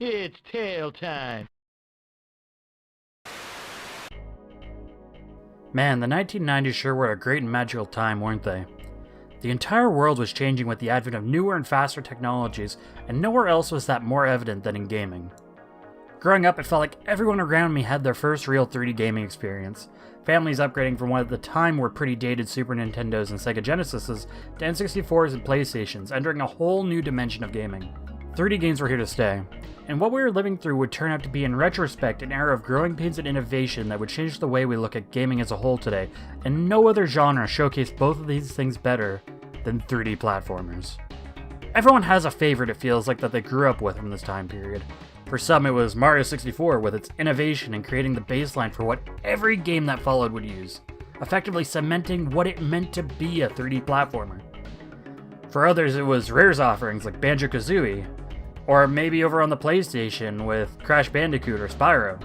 It's tail time. Man, the 1990s sure were a great and magical time, weren't they? The entire world was changing with the advent of newer and faster technologies, and nowhere else was that more evident than in gaming. Growing up, it felt like everyone around me had their first real 3D gaming experience. Families upgrading from what at the time were pretty dated Super Nintendos and Sega Genesises to N64s and PlayStations, entering a whole new dimension of gaming. 3D games were here to stay, and what we were living through would turn out to be, in retrospect, an era of growing pains and innovation that would change the way we look at gaming as a whole today, and no other genre showcased both of these things better than 3D platformers. Everyone has a favorite it feels like that they grew up with from this time period. For some, it was Mario 64 with its innovation in creating the baseline for what every game that followed would use, effectively cementing what it meant to be a 3D platformer. For others, it was Rare's offerings like Banjo-Kazooie, or maybe over on the PlayStation with Crash Bandicoot or Spyro.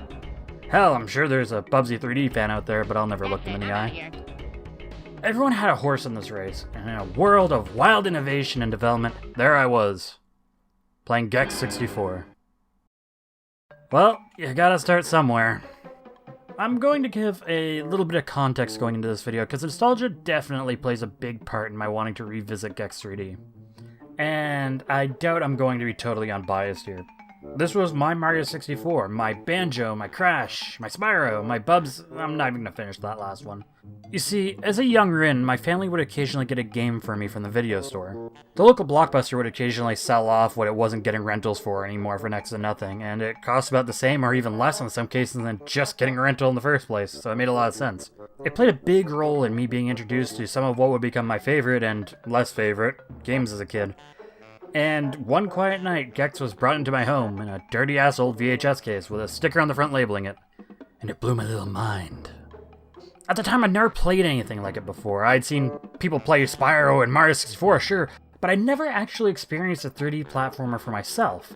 Hell, I'm sure there's a Bubsy 3D fan out there, but I'll never look them in the eye. Everyone had a horse in this race, and in a world of wild innovation and development, there I was, playing Gex 64. Well, you gotta start somewhere. I'm going to give a little bit of context going into this video, because nostalgia definitely plays a big part in my wanting to revisit Gex 3D. And I doubt I'm going to be totally unbiased here. This was my Mario 64, my Banjo, my Crash, my Spyro, my Bubs. I'm not even gonna finish that last one. You see, as a young Rin, my family would occasionally get a game for me from the video store. The local Blockbuster would occasionally sell off what it wasn't getting rentals for anymore for next to nothing, and it cost about the same or even less in some cases than just getting a rental in the first place, so it made a lot of sense. It played a big role in me being introduced to some of what would become my favorite and less favorite games as a kid. And one quiet night, Gex was brought into my home in a dirty-ass old VHS case with a sticker on the front labeling it. And it blew my little mind. At the time, I'd never played anything like it before. I'd seen people play Spyro and Mario 64, sure, but I'd never actually experienced a 3D platformer for myself.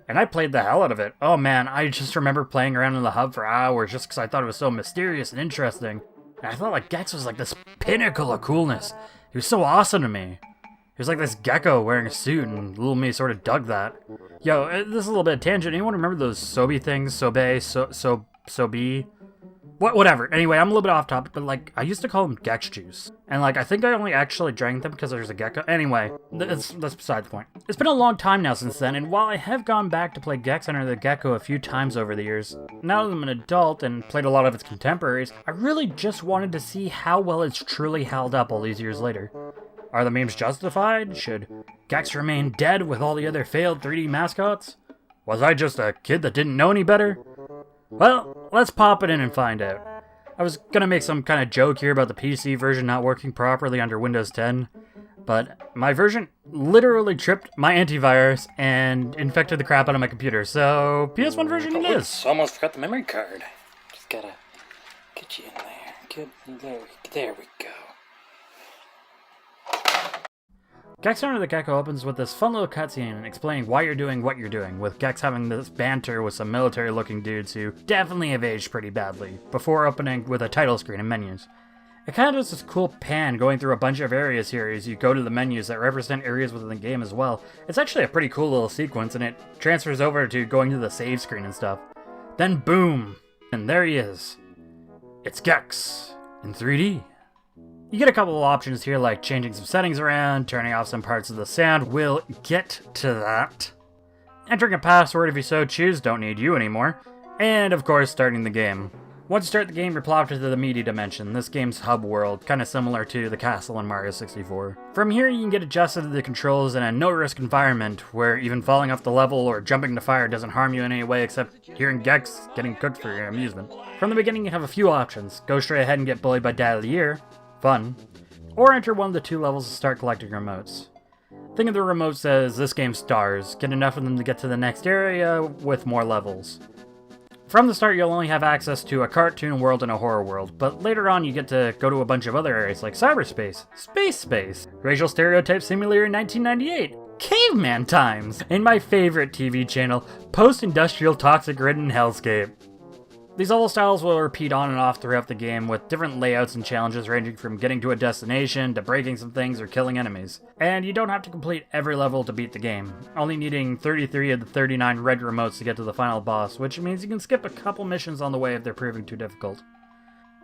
And I played the hell out of it. Oh man, I just remember playing around in the hub for hours just because I thought it was so mysterious and interesting. And I felt like Gex was like this pinnacle of coolness. He was so awesome to me. He was like this Gecko wearing a suit, and little me sort of dug that. Yo, this is a little bit of tangent. Anyone remember those Sobe things? Sobe? Whatever. Anyway, I'm a little bit off topic, but like, I used to call them Gex juice. And like, I think I only actually drank them because there's a Gecko. Anyway, that's beside the point. It's been a long time now since then, and while I have gone back to play Gex Enter the Gecko a few times over the years, now that I'm an adult and played a lot of its contemporaries, I really just wanted to see how well it's truly held up all these years later. Are the memes justified? Should Gex remain dead with all the other failed 3D mascots? Was I just a kid that didn't know any better? Well, let's pop it in and find out. I was gonna make some kind of joke here about the PC version not working properly under Windows 10, but my version literally tripped my antivirus and infected the crap out of my computer, so PS1 version it is. Almost forgot the memory card. Just gotta get you in there. There we go. Gex Enter the Gecko opens with this fun little cutscene explaining why you're doing what you're doing, with Gex having this banter with some military-looking dudes who definitely have aged pretty badly, before opening with a title screen and menus. It kind of does this cool pan going through a bunch of areas here as you go to the menus that represent areas within the game as well. It's actually a pretty cool little sequence, and it transfers over to going to the save screen and stuff. Then boom! And there he is. It's Gex in 3D. You get a couple of options here, like changing some settings around, turning off some parts of the sound. We'll get to that. Entering a password if you so choose, don't need you anymore. And of course, starting the game. Once you start the game, you're plopped into the media dimension, this game's hub world, kind of similar to the castle in Mario 64. From here, you can get adjusted to the controls in a no-risk environment, where even falling off the level or jumping to fire doesn't harm you in any way except hearing Gex getting cooked for your amusement. From the beginning, you have a few options. Go straight ahead and get bullied by Dad of the Year. Fun. Or enter one of the 2 levels to start collecting remotes. Think of the remotes as this game's stars. Get enough of them to get to the next area with more levels. From the start, you'll only have access to a cartoon world and a horror world, but later on you get to go to a bunch of other areas like cyberspace, space, racial stereotype simulator in 1998, caveman times, and my favorite TV channel, post-industrial toxic-ridden hellscape. These level styles will repeat on and off throughout the game, with different layouts and challenges ranging from getting to a destination, to breaking some things, or killing enemies. And you don't have to complete every level to beat the game, only needing 33 of the 39 red remotes to get to the final boss, which means you can skip a couple missions on the way if they're proving too difficult.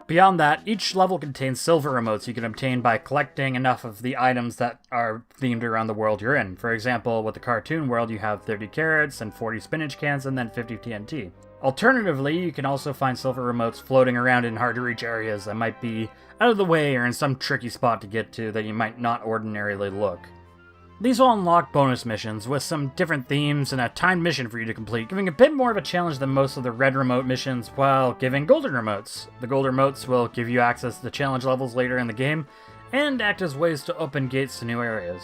Beyond that, each level contains silver remotes you can obtain by collecting enough of the items that are themed around the world you're in. For example, with the cartoon world, you have 30 carrots and 40 spinach cans and then 50 TNT. Alternatively, you can also find silver remotes floating around in hard-to-reach areas that might be out of the way or in some tricky spot to get to that you might not ordinarily look. These will unlock bonus missions with some different themes and a timed mission for you to complete, giving a bit more of a challenge than most of the red remote missions while giving golden remotes. The golden remotes will give you access to the challenge levels later in the game and act as ways to open gates to new areas.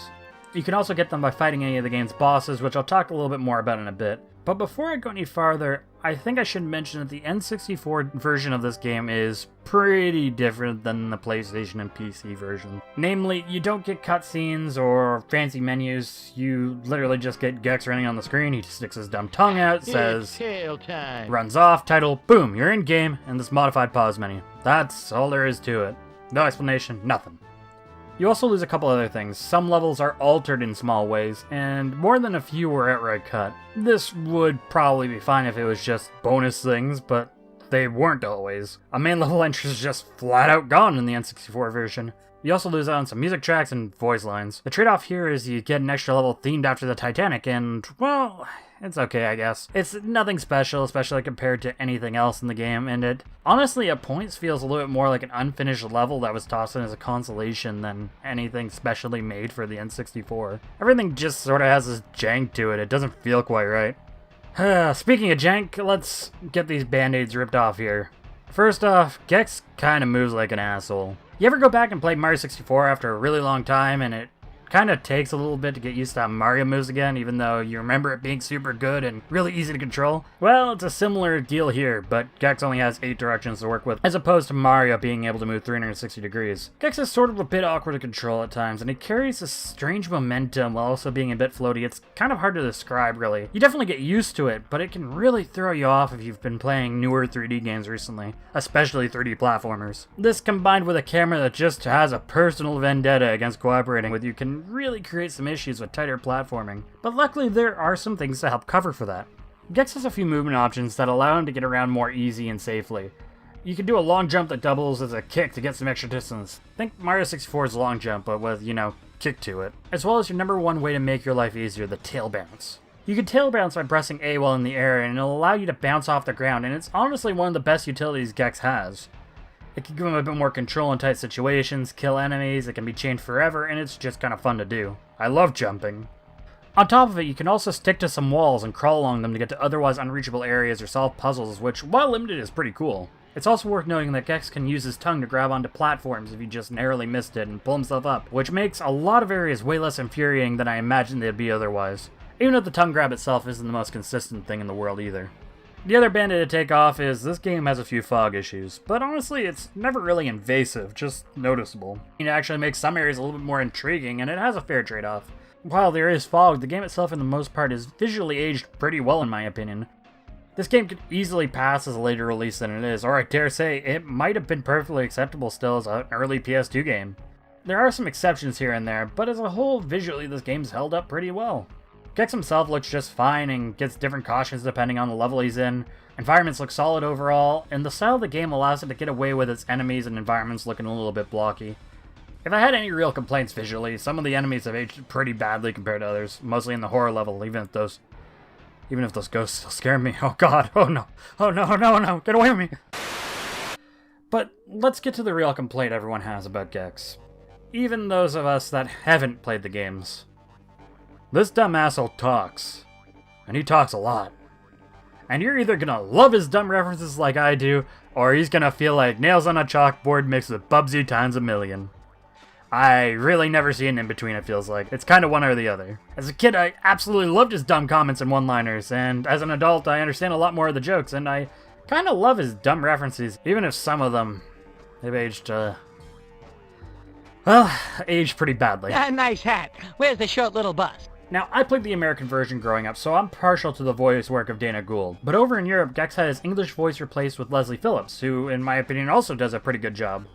You can also get them by fighting any of the game's bosses, which I'll talk a little bit more about in a bit. But before I go any farther, I think I should mention that the N64 version of this game is pretty different than the PlayStation and PC version. Namely, you don't get cutscenes or fancy menus, you literally just get Gex running on the screen, he sticks his dumb tongue out, says, Tail time. runs off, title, boom, you're in game, and this modified pause menu. That's all there is to it. No explanation, nothing. You also lose a couple other things. Some levels are altered in small ways, and more than a few were outright cut. This would probably be fine if it was just bonus things, but they weren't always. A main level entry is just flat out gone in the N64 version. You also lose out on some music tracks and voice lines. The trade-off here is you get an extra level themed after the Titanic, and, well, it's okay, I guess. It's nothing special, especially compared to anything else in the game, and it honestly at points feels a little bit more like an unfinished level that was tossed in as a consolation than anything specially made for the N64. Everything just sort of has this jank to it, it doesn't feel quite right. Speaking of jank, let's get these band-aids ripped off here. First off, Gex kinda moves like an asshole. You ever go back and play Mario 64 after a really long time and it kind of takes a little bit to get used to how Mario moves again, even though you remember it being super good and really easy to control? Well, it's a similar deal here, but Gex only has 8 directions to work with, as opposed to Mario being able to move 360 degrees. Gex is sort of a bit awkward to control at times, and it carries this strange momentum while also being a bit floaty. It's kind of hard to describe, really. You definitely get used to it, but it can really throw you off if you've been playing newer 3D games recently, especially 3D platformers. This, combined with a camera that just has a personal vendetta against cooperating with you, can really create some issues with tighter platforming, but luckily there are some things to help cover for that. Gex has a few movement options that allow him to get around more easy and safely. You can do a long jump that doubles as a kick to get some extra distance. Think Mario 64's long jump, but with, kick to it. As well as your number one way to make your life easier, the tail bounce. You can tail bounce by pressing A while in the air, and it'll allow you to bounce off the ground, and it's honestly one of the best utilities Gex has. It can give him a bit more control in tight situations, kill enemies, it can be chained forever, and it's just kind of fun to do. I love jumping. On top of it, you can also stick to some walls and crawl along them to get to otherwise unreachable areas or solve puzzles, which, while limited, is pretty cool. It's also worth noting that Gex can use his tongue to grab onto platforms if he just narrowly missed it and pull himself up, which makes a lot of areas way less infuriating than I imagined they'd be otherwise. Even if the tongue grab itself isn't the most consistent thing in the world either. The other band-aid to take off is this game has a few fog issues, but honestly it's never really invasive, just noticeable. It actually makes some areas a little bit more intriguing, and it has a fair trade-off. While there is fog, the game itself for the most part is visually aged pretty well in my opinion. This game could easily pass as a later release than it is, or I dare say it might have been perfectly acceptable still as an early PS2 game. There are some exceptions here and there, but as a whole, visually this game's held up pretty well. Gex himself looks just fine and gets different cautions depending on the level he's in. Environments look solid overall, and the style of the game allows it to get away with its enemies and environments looking a little bit blocky. If I had any real complaints visually, some of the enemies have aged pretty badly compared to others, mostly in the horror level, even if those ghosts still scare me. Oh god, oh no, get away from me! But let's get to the real complaint everyone has about Gex. Even those of us that haven't played the games. This dumb asshole talks. And he talks a lot. And you're either gonna love his dumb references like I do, or he's gonna feel like nails on a chalkboard mixed with Bubsy times a million. I really never see an in-between, it feels like. It's kinda one or the other. As a kid, I absolutely loved his dumb comments and one-liners, and as an adult, I understand a lot more of the jokes, and I kinda love his dumb references, even if some of them have aged, aged pretty badly. Nice hat. Where's the short little bus? Now, I played the American version growing up, so I'm partial to the voice work of Dana Gould. But over in Europe, Gex had his English voice replaced with Leslie Phillips, who, in my opinion, also does a pretty good job.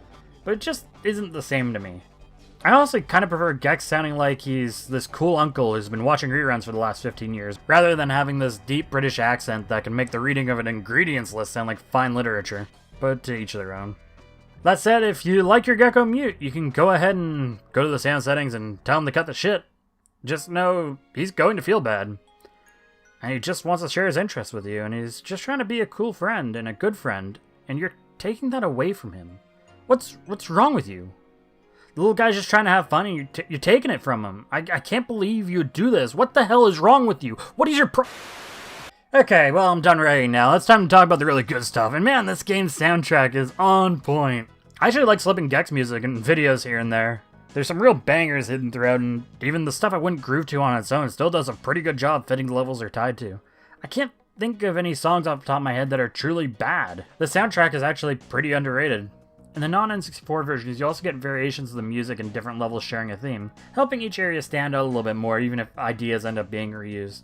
But it just isn't the same to me. I honestly kind of prefer Gex sounding like he's this cool uncle who's been watching reruns for the last 15 years, rather than having this deep British accent that can make the reading of an ingredients list sound like fine literature. But to each their own. That said, if you like your Gecko mute, you can go ahead and go to the sound settings and tell him to cut the shit. Just know he's going to feel bad. And he just wants to share his interests with you, and he's just trying to be a cool friend and a good friend, and you're taking that away from him. What's wrong with you? The little guy's just trying to have fun, and you're taking it from him. I can't believe you do this. What the hell is wrong with you? What is your Okay, well, I'm done writing now. It's time to talk about the really good stuff. And man, this game's soundtrack is on point. I actually like slipping Gex music in videos here and there. There's some real bangers hidden throughout, and even the stuff I wouldn't groove to on its own still does a pretty good job fitting the levels they're tied to. I can't think of any songs off the top of my head that are truly bad. The soundtrack is actually pretty underrated. In the non-N64 versions, you also get variations of the music and different levels sharing a theme, helping each area stand out a little bit more, even if ideas end up being reused.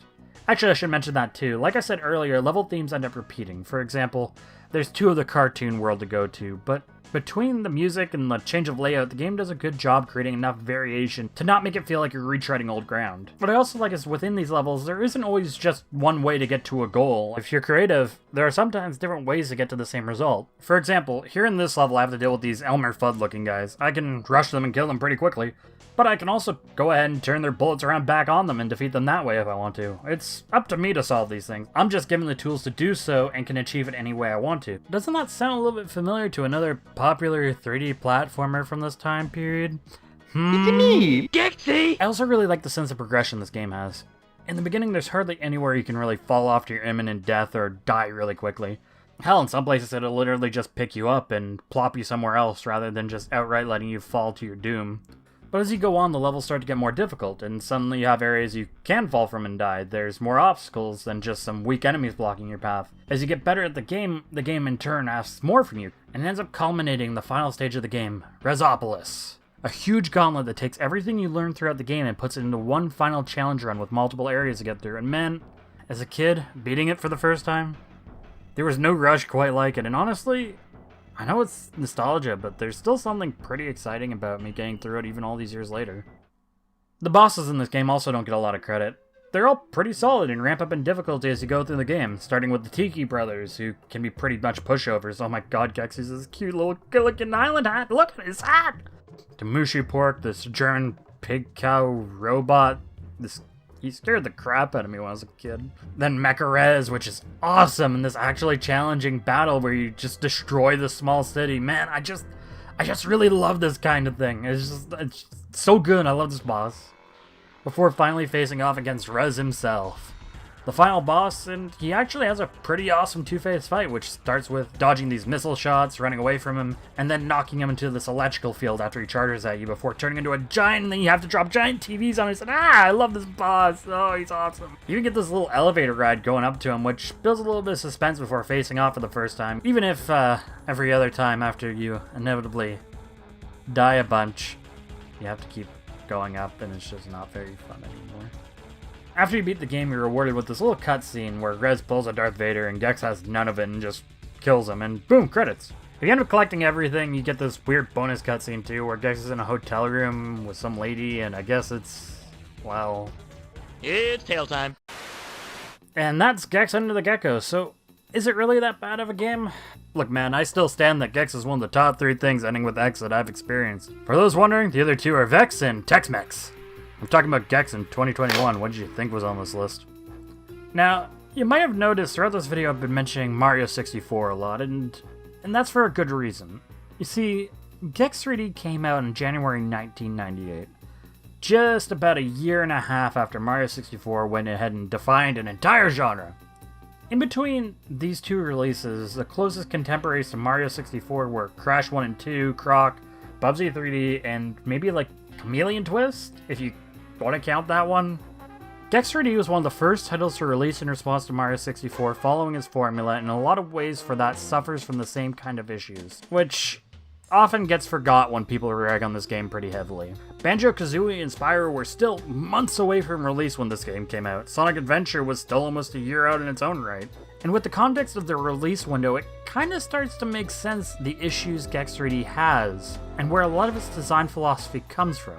Actually, I should mention that too. Like I said earlier, level themes end up repeating. For example, there's 2 of the cartoon world to go to, but between the music and the change of layout, the game does a good job creating enough variation to not make it feel like you're retreading old ground. What I also like is within these levels, there isn't always just one way to get to a goal. If you're creative, there are sometimes different ways to get to the same result. For example, here in this level I have to deal with these Elmer Fudd looking guys. I can rush them and kill them pretty quickly, but I can also go ahead and turn their bullets around back on them and defeat them that way if I want to. It's up to me to solve these things. I'm just given the tools to do so and can achieve it any way I want to. Doesn't that sound a little bit familiar to another popular 3D platformer from this time period? It's me, Gexy! I also really like the sense of progression this game has. In the beginning, there's hardly anywhere you can really fall off to your imminent death or die really quickly. Hell, in some places it'll literally just pick you up and plop you somewhere else rather than just outright letting you fall to your doom. But as you go on, the levels start to get more difficult, and suddenly you have areas you can fall from and die. There's more obstacles than just some weak enemies blocking your path. As you get better at the game in turn asks more from you, and ends up culminating in the final stage of the game, Resopolis. A huge gauntlet that takes everything you learn throughout the game and puts it into one final challenge run with multiple areas to get through. And man, as a kid, beating it for the first time, there was no rush quite like it, and honestly, I know it's nostalgia, but there's still something pretty exciting about me getting through it even all these years later. The bosses in this game also don't get a lot of credit. They're all pretty solid and ramp up in difficulty as you go through the game, starting with the Tiki brothers, who can be pretty much pushovers. Oh my god, Gex has this cute little good-looking island hat! Look at his hat! To Mushu Pork, this German pig cow robot. He scared the crap out of me when I was a kid. Then Mecha-Rez, which is awesome in this actually challenging battle where you just destroy the small city. Man, I just really love this kind of thing. It's so good. I love this boss. Before finally facing off against Rez himself. The final boss, and he actually has a pretty awesome two-phase fight, which starts with dodging these missile shots, running away from him, and then knocking him into this electrical field after he charges at you before turning into a giant, and then you have to drop giant TVs on his head. I love this boss. Oh, he's awesome. You even get this little elevator ride going up to him, which builds a little bit of suspense before facing off for the first time, even if every other time after you inevitably die a bunch, you have to keep going up, and it's just not very fun anymore. After you beat the game, you're rewarded with this little cutscene where Rez pulls a Darth Vader and Gex has none of it and just kills him, and boom, credits. If you end up collecting everything, you get this weird bonus cutscene too, where Gex is in a hotel room with some lady, and I guess it's, well... It's tail time. And that's Gex Under the Gecko, so is it really that bad of a game? Look man, I still stand that Gex is one of the top 3 things ending with X that I've experienced. For those wondering, the other 2 are Vex and Tex-Mex. I'm talking about Gex in 2021. What did you think was on this list? Now, you might have noticed throughout this video I've been mentioning Mario 64 a lot, and that's for a good reason. You see, Gex 3D came out in January 1998, just about a year and a half after Mario 64 went ahead and defined an entire genre. In between these 2 releases, the closest contemporaries to Mario 64 were Crash 1 and 2, Croc, Bubsy 3D, and maybe like Chameleon Twist, if you want to count that one. Gex 3D was one of the first titles to release in response to Mario 64, following his formula, and in a lot of ways for that suffers from the same kind of issues. Which, often gets forgot when people rag on this game pretty heavily. Banjo-Kazooie and Spyro were still months away from release when this game came out. Sonic Adventure was still almost a year out in its own right. And with the context of the release window, it kinda starts to make sense the issues Gex 3D has, and where a lot of its design philosophy comes from.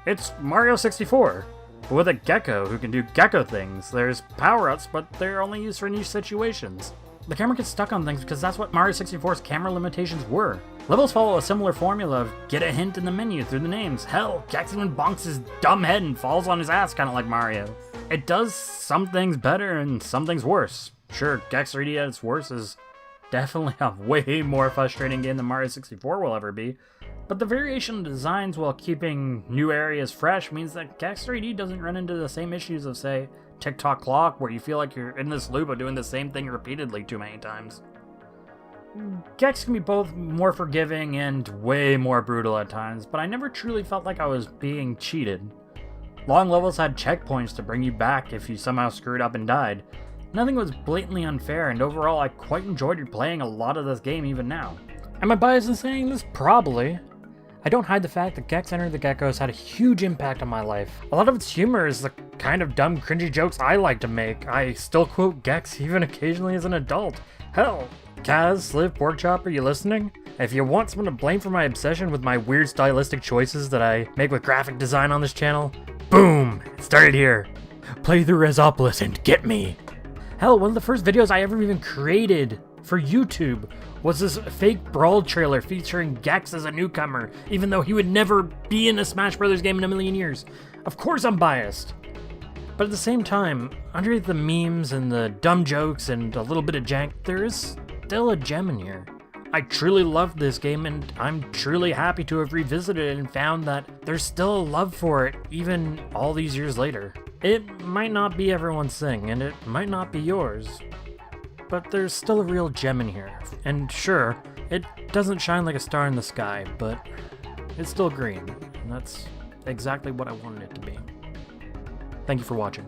It's Mario 64, but with a Gecko who can do Gecko things. There's power-ups, but they're only used for niche situations. The camera gets stuck on things because that's what Mario 64's camera limitations were. Levels follow a similar formula of get a hint in the menu through the names. Hell, Gex even bonks his dumb head and falls on his ass kinda like Mario. It does some things better and some things worse. Sure, Gex 3D at its worst is definitely a way more frustrating game than Mario 64 will ever be, but the variation in designs while keeping new areas fresh means that Gex 3D doesn't run into the same issues of, say, Tick-Tock Clock, where you feel like you're in this loop of doing the same thing repeatedly too many times. Gex can be both more forgiving and way more brutal at times, but I never truly felt like I was being cheated. Long levels had checkpoints to bring you back if you somehow screwed up and died. Nothing was blatantly unfair, and overall I quite enjoyed replaying a lot of this game even now. Am I biased in saying this? Probably. I don't hide the fact that Gex Enter the Geckos had a huge impact on my life. A lot of its humor is the kind of dumb, cringy jokes I like to make. I still quote Gex even occasionally as an adult. Hell, Kaz, Sliv, Porkchop, are you listening? If you want someone to blame for my obsession with my weird stylistic choices that I make with graphic design on this channel, boom! It started here. Play through Resopolis and get me! Hell, one of the first videos I ever even created for YouTube was this fake Brawl trailer featuring Gex as a newcomer, even though he would never be in a Smash Brothers game in a million years. Of course I'm biased. But at the same time, underneath the memes and the dumb jokes and a little bit of jank, there is still a gem in here. I truly loved this game, and I'm truly happy to have revisited it and found that there's still a love for it, even all these years later. It might not be everyone's thing, and it might not be yours, but there's still a real gem in here. And sure, it doesn't shine like a star in the sky, but it's still green, and that's exactly what I wanted it to be. Thank you for watching.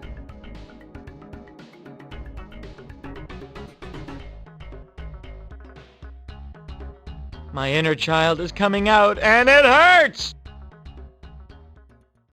My inner child is coming out, and it hurts!